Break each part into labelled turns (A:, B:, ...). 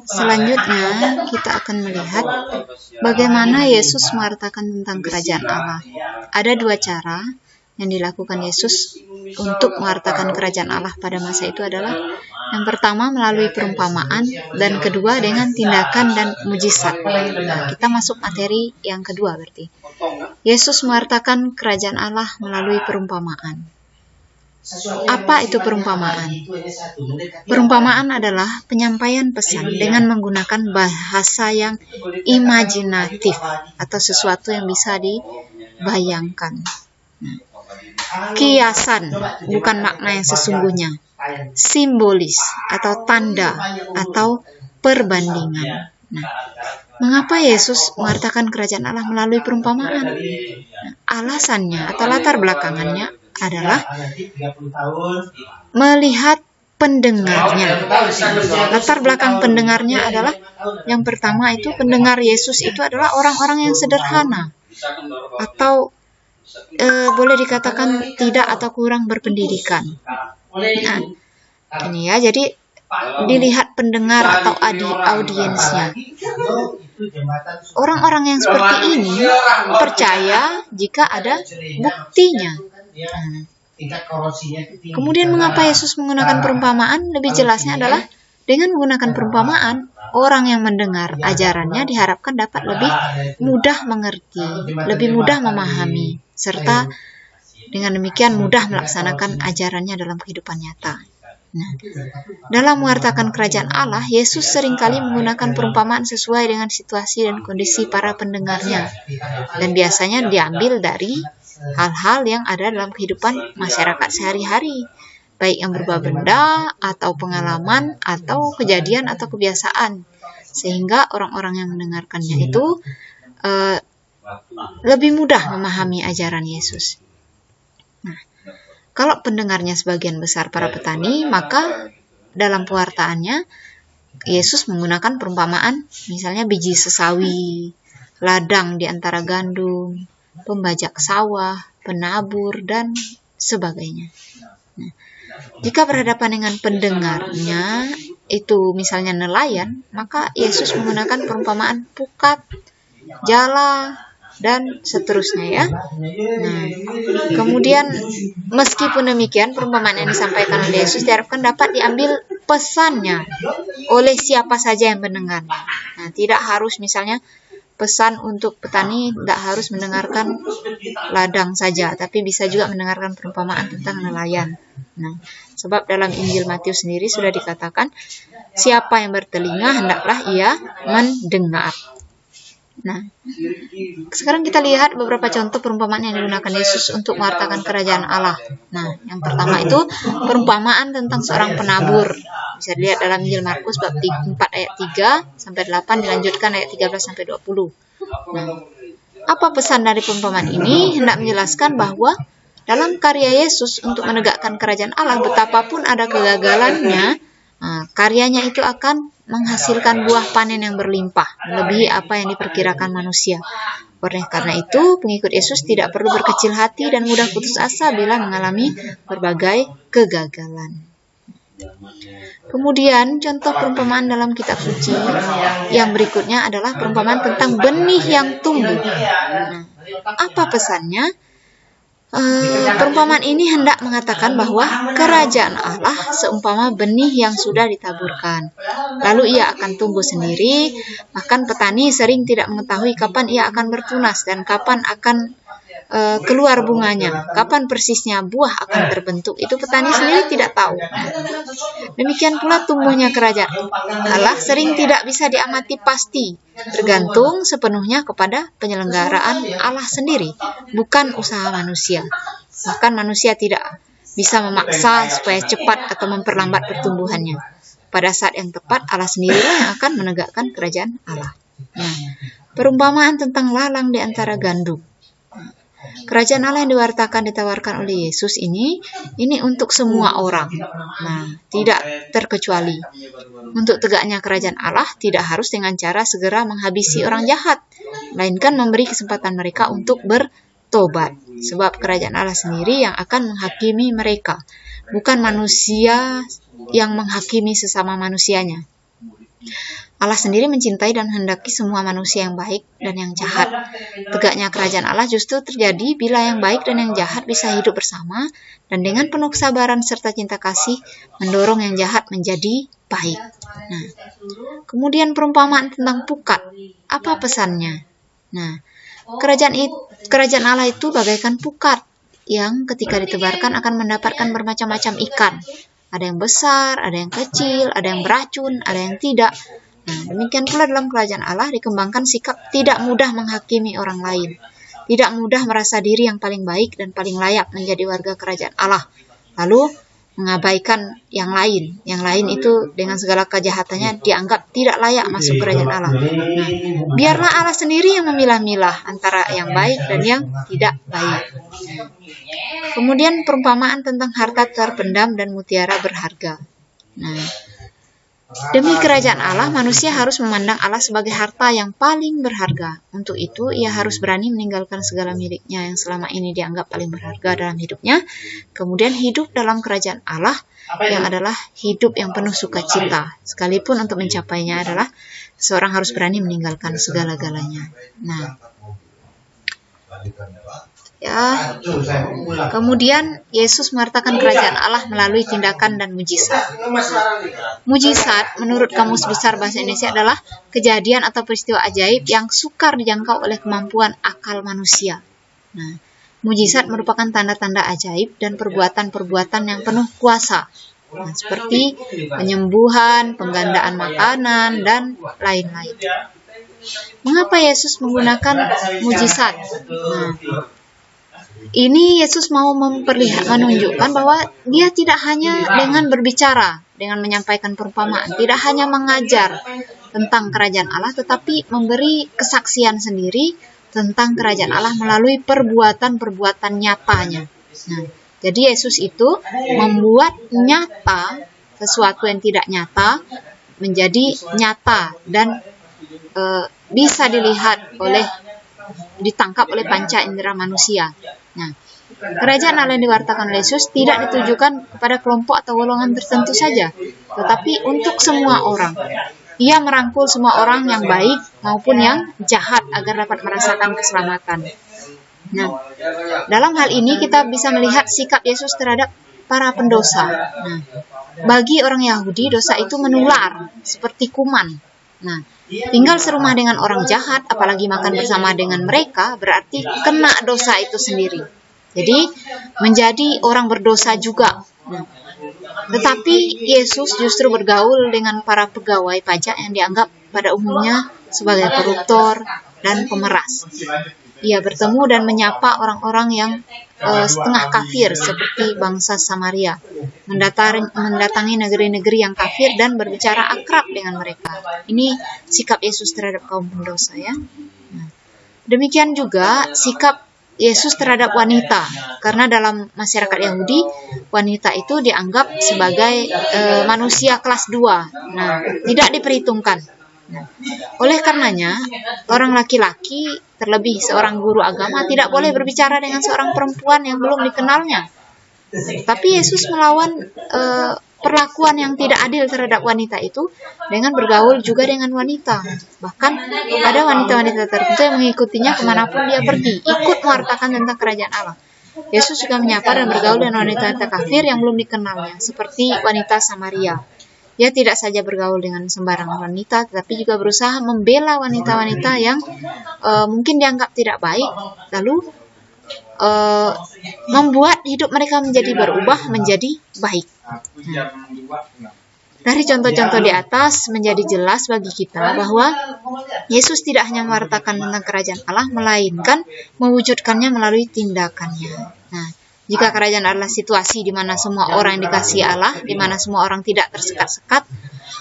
A: Selanjutnya kita akan melihat bagaimana Yesus mewartakan tentang kerajaan Allah. Ada dua cara yang dilakukan Yesus untuk mewartakan kerajaan Allah pada masa itu adalah yang pertama melalui perumpamaan dan kedua dengan tindakan dan mujizat. Kita masuk materi yang kedua berarti. Yesus mewartakan kerajaan Allah melalui perumpamaan. Apa itu perumpamaan? Perumpamaan adalah penyampaian pesan dengan menggunakan bahasa yang imajinatif atau sesuatu yang bisa dibayangkan. Kiasan, bukan makna yang sesungguhnya. Simbolis atau tanda atau perbandingan. Mengapa Yesus mewartakan kerajaan Allah melalui perumpamaan? Alasannya atau latar belakangannya adalah melihat pendengarnya. Latar belakang pendengarnya adalah yang pertama itu pendengar Yesus itu adalah orang-orang yang sederhana atau boleh dikatakan tidak atau kurang berpendidikan. Nah, ini ya, jadi dilihat pendengar atau audiensnya. Orang-orang yang seperti ini percaya jika ada buktinya. Kemudian mengapa Yesus menggunakan perumpamaan? Lebih jelasnya adalah dengan menggunakan perumpamaan, orang yang mendengar ajarannya diharapkan dapat lebih mudah mengerti, lebih mudah memahami, serta dengan demikian mudah melaksanakan ajarannya dalam kehidupan nyata. Nah, dalam mewartakan kerajaan Allah, Yesus seringkali menggunakan perumpamaan sesuai dengan situasi dan kondisi para pendengarnya, dan biasanya diambil dari hal-hal yang ada dalam kehidupan masyarakat sehari-hari, baik yang berupa benda atau pengalaman atau kejadian atau kebiasaan, sehingga orang-orang yang mendengarkannya itu lebih mudah memahami ajaran Yesus. Nah, kalau pendengarnya sebagian besar para petani, maka dalam pewartaannya Yesus menggunakan perumpamaan, misalnya biji sesawi, ladang di antara gandum, pembajak sawah, penabur, dan sebagainya. Nah, jika berhadapan dengan pendengarnya itu misalnya nelayan, maka Yesus menggunakan perumpamaan pukat, jala, dan seterusnya ya. Nah, kemudian meskipun demikian perumpamaan yang disampaikan oleh Yesus diharapkan dapat diambil pesannya oleh siapa saja yang mendengar. Nah, tidak harus misalnya pesan untuk petani tidak harus mendengarkan ladang saja, tapi bisa juga mendengarkan perumpamaan tentang nelayan. Nah, sebab dalam Injil Matius sendiri sudah dikatakan, siapa yang bertelinga hendaklah ia mendengar. Nah, sekarang kita lihat beberapa contoh perumpamaan yang digunakan Yesus untuk mewartakan kerajaan Allah. Nah, yang pertama itu perumpamaan tentang seorang penabur. Bisa dilihat dalam Injil Markus bab 4 ayat 3 sampai 8, dilanjutkan ayat 13 sampai 20. Nah, apa pesan dari perumpamaan ini? Hendak menjelaskan bahwa dalam karya Yesus untuk menegakkan kerajaan Allah, betapapun ada kegagalannya, karyanya itu akan menghasilkan buah panen yang berlimpah, melebihi apa yang diperkirakan manusia. Oleh karena itu, pengikut Yesus tidak perlu berkecil hati dan mudah putus asa bila mengalami berbagai kegagalan. Kemudian, contoh perumpamaan dalam kitab suci yang berikutnya adalah perumpamaan tentang benih yang tumbuh. Nah, apa pesannya? Perumpamaan ini hendak mengatakan bahwa kerajaan Allah seumpama benih yang sudah ditaburkan. Lalu ia akan tumbuh sendiri, bahkan petani sering tidak mengetahui kapan ia akan bertunas dan kapan akan keluar bunganya, kapan persisnya buah akan terbentuk. Itu petani sendiri tidak tahu. Demikian pula tumbuhnya kerajaan Allah sering tidak bisa diamati pasti, tergantung sepenuhnya kepada penyelenggaraan Allah sendiri, bukan usaha manusia. Bahkan manusia tidak bisa memaksa supaya cepat atau memperlambat pertumbuhannya. Pada saat yang tepat, Allah sendirilah yang akan menegakkan kerajaan Allah. Nah, perumpamaan tentang lalang di antara gandum. Kerajaan Allah yang ditawarkan oleh Yesus ini untuk semua orang. Nah, tidak terkecuali. Untuk tegaknya kerajaan Allah tidak harus dengan cara segera menghabisi orang jahat, melainkan memberi kesempatan mereka untuk bertobat. sebab kerajaan Allah sendiri yang akan menghakimi mereka, bukan manusia yang menghakimi sesama manusianya. Allah sendiri mencintai dan menghendaki semua manusia yang baik dan yang jahat. Tegaknya kerajaan Allah justru terjadi bila yang baik dan yang jahat bisa hidup bersama dan dengan penuh kesabaran serta cinta kasih mendorong yang jahat menjadi baik. Nah, kemudian perumpamaan tentang pukat. Apa pesannya? Nah, kerajaan Allah itu bagaikan pukat yang ketika ditebarkan akan mendapatkan bermacam-macam ikan. Ada yang besar, ada yang kecil, ada yang beracun, ada yang tidak. Nah, demikian pula dalam kerajaan Allah dikembangkan sikap tidak mudah menghakimi orang lain, tidak mudah merasa diri yang paling baik dan paling layak menjadi warga kerajaan Allah, lalu mengabaikan yang lain. Yang lain itu dengan segala kejahatannya dianggap tidak layak masuk kerajaan Allah. Nah, biarlah Allah sendiri yang memilah-milah antara yang baik dan yang tidak baik. Kemudian perumpamaan tentang harta terpendam dan mutiara berharga. Nah, demi kerajaan Allah, manusia harus memandang Allah sebagai harta yang paling berharga. Untuk itu, ia harus berani meninggalkan segala miliknya yang selama ini dianggap paling berharga dalam hidupnya, kemudian hidup dalam kerajaan Allah yang adalah hidup yang penuh sukacita. Sekalipun untuk mencapainya adalah seorang harus berani meninggalkan segala-galanya. Nah, ya, kemudian Yesus mewartakan kerajaan Allah melalui tindakan dan mujizat. Mujizat menurut Kamus Besar Bahasa Indonesia adalah kejadian atau peristiwa ajaib yang sukar dijangkau oleh kemampuan akal manusia. Nah, mujizat merupakan tanda-tanda ajaib dan perbuatan-perbuatan yang penuh kuasa. Nah, seperti penyembuhan, penggandaan makanan, dan lain-lain. Mengapa Yesus menggunakan mujizat? Nah, ini Yesus mau menunjukkan bahwa dia tidak hanya dengan berbicara, dengan menyampaikan perumpamaan, tidak hanya mengajar tentang kerajaan Allah, tetapi memberi kesaksian sendiri tentang kerajaan Allah melalui perbuatan-perbuatan nyatanya. Nah, jadi Yesus itu membuat nyata sesuatu yang tidak nyata menjadi nyata dan bisa ditangkap oleh panca indera manusia. Nah, kerajaan Allah yang diwartakan oleh Yesus tidak ditujukan kepada kelompok atau golongan tertentu saja, tetapi untuk semua orang. Ia merangkul semua orang yang baik maupun yang jahat agar dapat merasakan keselamatan. Nah, dalam hal ini kita bisa melihat sikap Yesus terhadap para pendosa. Nah, bagi orang Yahudi dosa itu menular seperti kuman. Nah, tinggal serumah dengan orang jahat, apalagi makan bersama dengan mereka, berarti kena dosa itu sendiri. Jadi, menjadi orang berdosa juga. Nah, tetapi Yesus justru bergaul dengan para pegawai pajak yang dianggap pada umumnya sebagai koruptor dan pemeras. Ia bertemu dan menyapa orang-orang yang setengah kafir seperti bangsa Samaria, mendatangi negeri-negeri yang kafir dan berbicara akrab dengan mereka. Ini sikap Yesus terhadap kaum pendosa, ya. Nah, demikian juga sikap Yesus terhadap wanita, karena dalam masyarakat Yahudi wanita itu dianggap sebagai manusia kelas 2. Nah, tidak diperhitungkan. Nah, oleh karenanya, orang laki-laki, terlebih seorang guru agama, tidak boleh berbicara dengan seorang perempuan yang belum dikenalnya. Tapi Yesus melawan perlakuan yang tidak adil terhadap wanita itu dengan bergaul juga dengan wanita. Bahkan ada wanita-wanita tertentu yang mengikutinya kemanapun dia pergi, ikut mewartakan tentang kerajaan Allah. Yesus juga menyapa dan bergaul dengan wanita-wanita kafir yang belum dikenalnya, seperti wanita Samaria. Dia tidak saja bergaul dengan sembarangan wanita, tetapi juga berusaha membela wanita-wanita yang mungkin dianggap tidak baik, lalu membuat hidup mereka menjadi berubah menjadi baik. Dari contoh-contoh di atas menjadi jelas bagi kita bahwa Yesus tidak hanya mewartakan tentang kerajaan Allah, melainkan mewujudkannya melalui tindakannya. Nah, jika kerajaan adalah situasi di mana semua orang yang dikasihi Allah, di mana semua orang tidak tersekat-sekat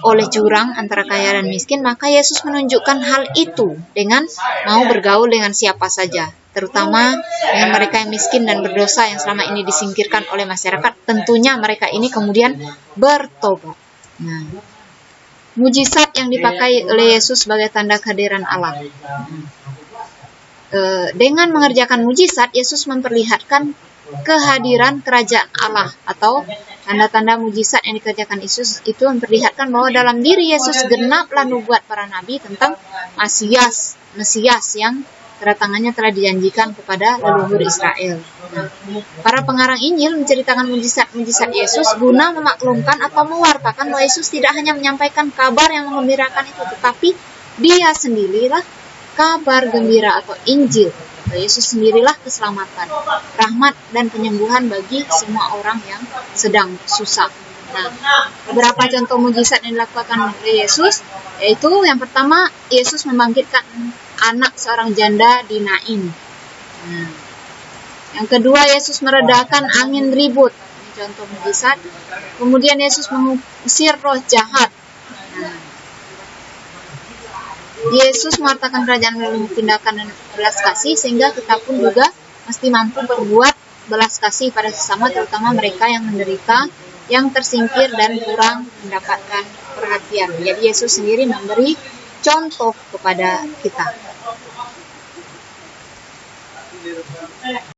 A: oleh jurang antara kaya dan miskin, maka Yesus menunjukkan hal itu dengan mau bergaul dengan siapa saja, terutama dengan mereka yang miskin dan berdosa yang selama ini disingkirkan oleh masyarakat. Tentunya mereka ini kemudian bertobat. Nah, mujizat yang dipakai oleh Yesus sebagai tanda kehadiran Allah. dengan mengerjakan mujizat, Yesus memperlihatkan kehadiran kerajaan Allah, atau tanda-tanda mujizat yang dikerjakan Yesus itu memperlihatkan bahwa dalam diri Yesus genaplah nubuat para nabi tentang Mesias yang kedatangannya telah dijanjikan kepada leluhur Israel. Nah, para pengarang Injil menceritakan mujizat-mujizat Yesus guna memaklumkan atau mewartakan bahwa Yesus tidak hanya menyampaikan kabar yang menggembirakan itu, tetapi Dia sendirilah kabar gembira atau Injil. Yesus sendirilah keselamatan, rahmat, dan penyembuhan bagi semua orang yang sedang susah. Nah, beberapa contoh mujizat yang dilakukan oleh Yesus, yaitu yang pertama, Yesus membangkitkan anak seorang janda di Nain. Yang kedua, Yesus meredakan angin ribut. Ini contoh mujizat. Kemudian Yesus mengusir roh jahat. Yesus mewartakan kerajaan melalui tindakan dan belas kasih, sehingga kita pun juga mesti mampu berbuat belas kasih pada sesama, terutama mereka yang menderita, yang tersingkir dan kurang mendapatkan perhatian. Jadi Yesus sendiri memberi contoh kepada kita.